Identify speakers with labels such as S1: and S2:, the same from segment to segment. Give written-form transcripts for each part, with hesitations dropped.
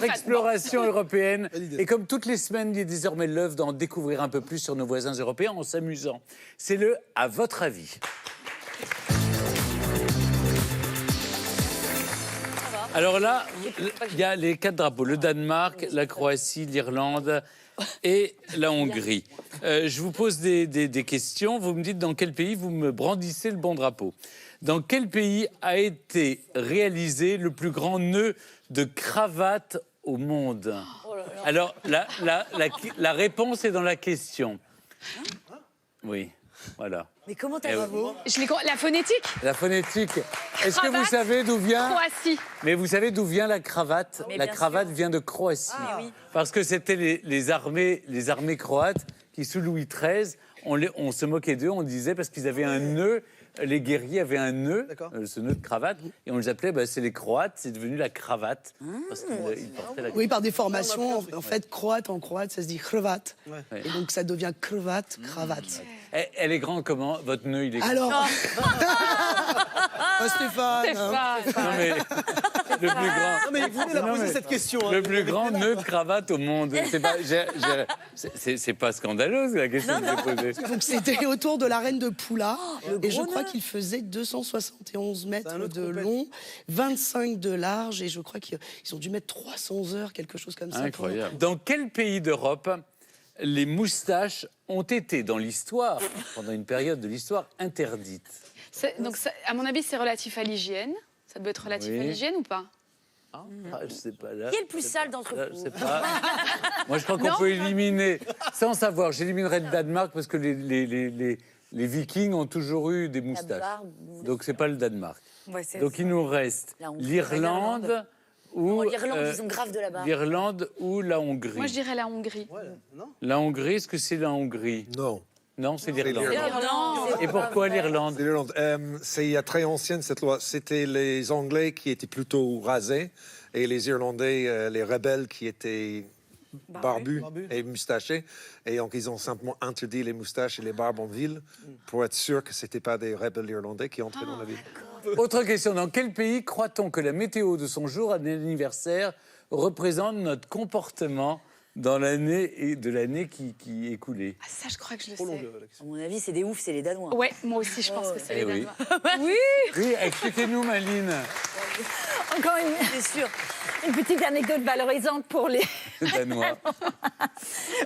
S1: Exploration européenne. Et comme toutes les semaines, il est désormais l'œuvre d'en découvrir un peu plus sur nos voisins européens en s'amusant. C'est le « À votre avis ». Alors là, il y a les 4 drapeaux. Le Danemark, la Croatie, l'Irlande et la Hongrie. Je vous pose des questions. Vous me dites dans quel pays vous me brandissez le bon drapeau. Dans quel pays a été réalisé le plus grand nœud de cravate au monde? Alors, la réponse est dans la question. Oui, voilà.
S2: Mais comment t'as bravo?
S3: La phonétique.
S1: La phonétique. Est-ce que vous savez d'où vient...
S3: Croatie.
S1: Mais vous savez d'où vient la cravate? La cravate vient de Croatie.
S2: Oui.
S1: Parce que c'était les armées croates qui, sous Louis XIII, on se moquait d'eux, on disait, parce qu'ils avaient un nœud, les guerriers avaient un nœud, ce nœud de cravate, et on les appelait, c'est les Croates, c'est devenu la cravate. Parce qu'ils portaient la...
S4: Oui, par des formations, en fait, croate, en croate, ça se dit cravate. Et donc ça devient cravate, cravate.
S1: Elle est grande comment? Votre nœud, il est grand?
S4: Alors, Stéphane.
S1: Non, mais le plus grand...
S5: Non, mais vous venez leur poser cette question.
S1: Le plus grand nœud de cravate au monde. C'est pas scandaleux, la question que j'ai posée.
S4: Donc c'était autour de la reine de Poula. Et je crois qu'il faisait 271 mètres de long, 25 de large. Et je crois qu'ils ont dû mettre 300 heures, quelque chose comme ça.
S1: Incroyable. Dans quel pays d'Europe les moustaches ont été, dans l'histoire, pendant une période de l'histoire, interdites?
S3: Donc, à mon avis, c'est relatif à l'hygiène. Ça doit être relatif à l'hygiène ou pas?
S1: Je sais pas. Là,
S2: Qui est le plus sale d'entre
S1: je
S2: vous?
S1: sais pas. Moi, je crois qu'on peut éliminer, sans savoir, j'éliminerais le Danemark parce que les Vikings ont toujours eu des moustaches. Donc, c'est pas le Danemark.
S2: Ouais,
S1: Donc, il nous reste l'Irlande ou...
S2: l'Irlande, ils ont grave de la barre.
S1: L'Irlande ou la Hongrie.
S3: Moi, je dirais la Hongrie.
S1: La Hongrie, est-ce que c'est la Hongrie?
S6: Non.
S1: Non, c'est l'Irlande.
S2: L'Irlande.
S1: Et pourquoi l'Irlande?
S6: C'est l'Irlande. C'est très ancienne cette loi. C'était les Anglais qui étaient plutôt rasés et les Irlandais, les rebelles qui étaient barbus et moustachés. Et donc ils ont simplement interdit les moustaches et les barbes en ville pour être sûr que c'était pas des rebelles irlandais qui entraient dans la ville.
S1: Autre question. Dans quel pays croit-on que la météo de son jour d'anniversaire représente notre comportement dans l'année qui est écoulée?
S3: Ah, ça, je crois que je le sais.
S2: À mon avis, c'est des oufs, c'est les Danois.
S3: Ouais, moi aussi, je pense que c'est les
S1: oui.
S3: Danois.
S1: Oui, expliquez-nous, Maline.
S7: Encore
S2: C'est sûr.
S7: une petite anecdote valorisante pour les...
S1: Danois.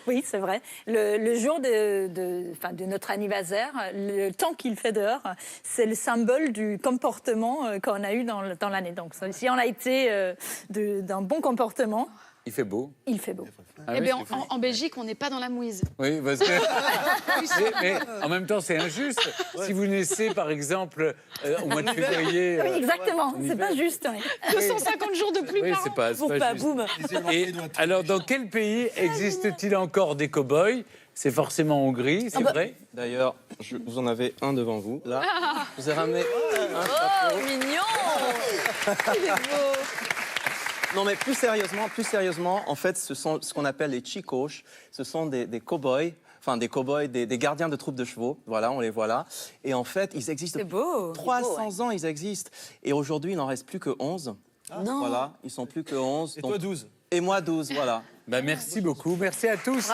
S7: Oui, c'est vrai. Le jour de notre anniversaire, le temps qu'il fait dehors, c'est le symbole du comportement qu'on a eu dans l'année. Donc, si on a été d'un bon comportement...
S1: Il fait beau.
S7: Il fait beau.
S1: Ah
S3: Eh
S1: oui,
S3: bien,
S1: c'est
S3: en Belgique, on n'est pas dans la mouise.
S1: Oui, parce que... mais en même temps, c'est injuste. Si vous naissez, par exemple, au mois de février...
S7: Oui, exactement. C'est pas juste. Oui.
S3: 250 jours de pluie
S1: Oui,
S3: par
S1: c'est
S3: an.
S1: pas juste.
S2: Boum.
S1: Et alors, dans quel pays existe-t-il encore des cow-boys? C'est forcément Hongrie, c'est vrai?
S5: D'ailleurs, vous en avez un devant vous. Là, je vous ai ramené un
S2: Oh, mignon. Il est beau.
S5: Non, mais plus sérieusement, en fait, ce sont ce qu'on appelle les chicos. Ce sont des cow-boys, enfin des cow-boys, des gardiens de troupes de chevaux. Voilà, on les voit là. Et en fait, ils existent depuis
S2: beau.
S5: 300 ans, ils existent. Et aujourd'hui, il n'en reste plus que 11.
S2: Non.
S5: Voilà, ils sont plus que 11.
S8: Et toi, 12.
S5: Et moi, 12, voilà.
S1: Merci beaucoup. Merci à tous.